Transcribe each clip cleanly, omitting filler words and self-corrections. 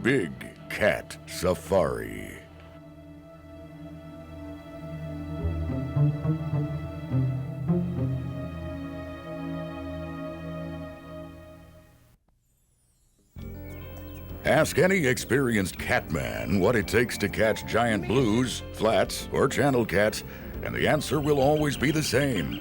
Big Cat Safari. Ask any experienced catman what it takes to catch giant blues, flats, or channel cats, and the answer will always be the same.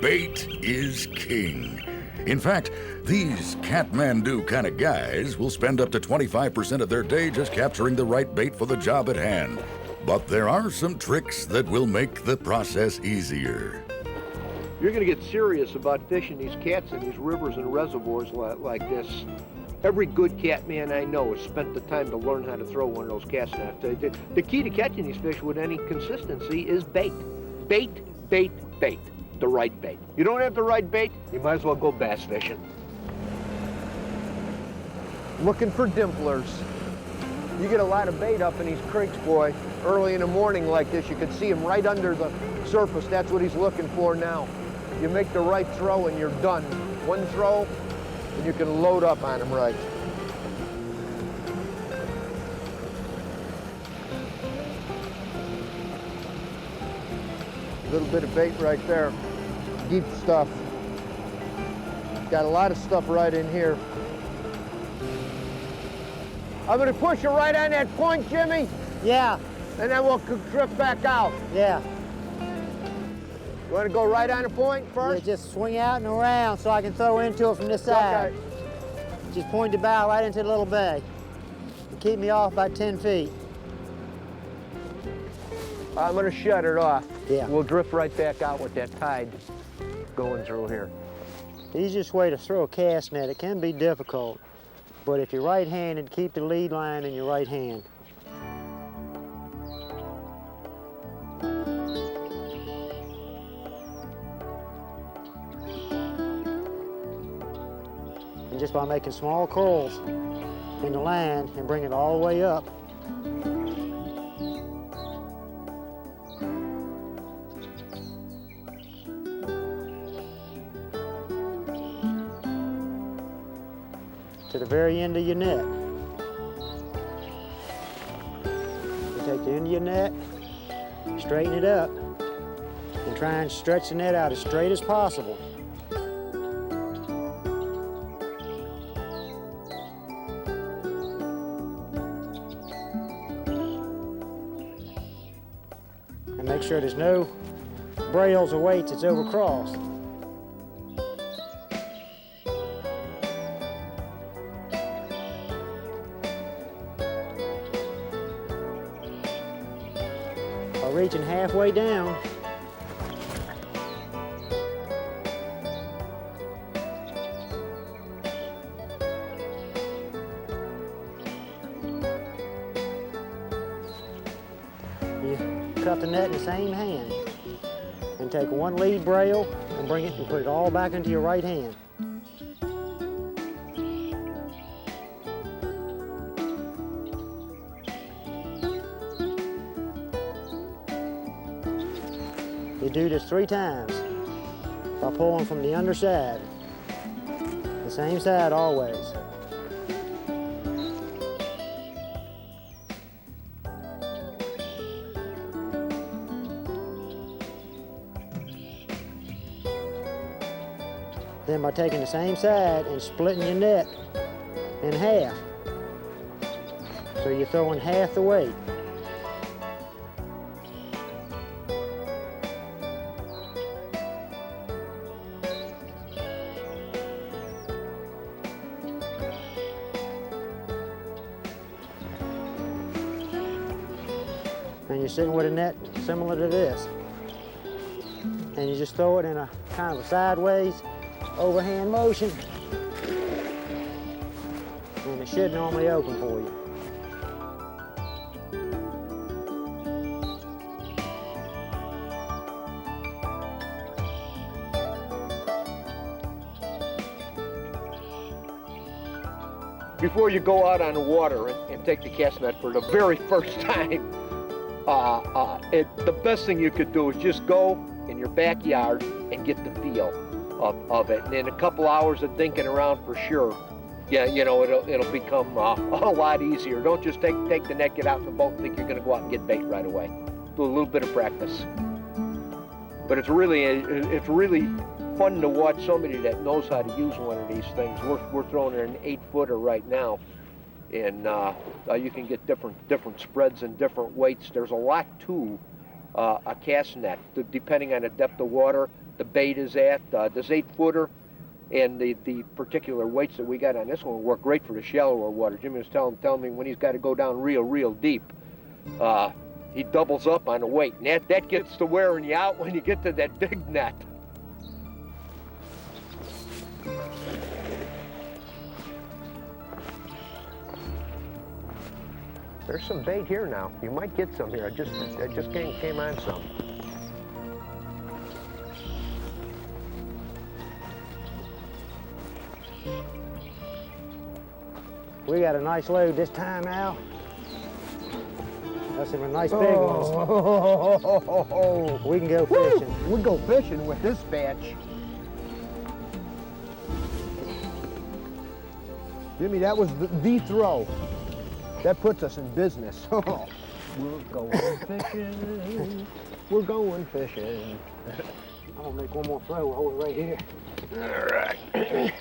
Bait is king. In fact, these Catmandu kind of guys will spend up to 25% of their day just capturing the right bait for the job at hand. But there are some tricks that will make the process easier. You're going to get serious about fishing these cats in these rivers and reservoirs like this. Every good catman I know has spent the time to learn how to throw one of those cast nets. The key to catching these fish with any consistency is bait. Bait, bait, bait. The right bait. You don't have the right bait, you might as well go bass fishing. Looking for dimplers. You get a lot of bait up in these creeks, boy. Early in the morning like this, you can see him right under the surface. That's what he's looking for now. You make the right throw and you're done. One throw, and you can load up on him right. A little bit of bait right there. Deep stuff. Got a lot of stuff right in here. I'm gonna push you right on that point, Jimmy. Yeah. And then we'll drift back out. Yeah. You wanna go right on the point first? Yeah, just swing out and around so I can throw into it from this side. Okay. Just point the bow right into the little bay. Keep me off by 10 feet. I'm gonna shut it off. Yeah. We'll drift right back out with that tide going through here. The easiest way to throw a cast net, it can be difficult, but if you're right-handed, keep the lead line in your right hand. And just by making small curls in the line and bring it all the way up, to the very end of your net. You take the end of your net, straighten it up, and try and stretch the net out as straight as possible. And make sure there's no brails or weights that's overcrossed. Reaching halfway down, you cut the net in the same hand and take one lead braille and bring it and put it all back into your right hand. You do this 3 times by pulling from the underside, the same side always. Then by taking the same side and splitting your net in half, so you're throwing half the weight. And you're sitting with a net similar to this. And you just throw it in a kind of a sideways, overhand motion. And it should normally open for you. before you go out on the water and take the cast net for the very first time, the best thing you could do is just go in your backyard and get the feel of it. And in a couple hours of dinking around for sure, yeah, you know, it'll become a lot easier. Don't just take the net, get out in the boat and think you're gonna go out and get bait right away. Do a little bit of practice. But it's really fun to watch somebody that knows how to use one of these things. We're throwing an 8-footer right now, and you can get different spreads and different weights. There's a lot to a cast net, depending on the depth of water the bait is at. This 8-footer and the particular weights that we got on this one work great for the shallower water. Jimmy was telling me when he's got to go down real deep, he doubles up on the weight, and that gets to wearing you out when you get to that big net. There's some bait here now. You might get some here. I just came on some. We got a nice load this time, Al. That's some nice big ones. We can go fishing. We'll go fishing with this batch. Jimmy, that was the throw. That puts us in business. We're going fishing. We're going fishing. I'm gonna make one more throw. Hold it right here. All right.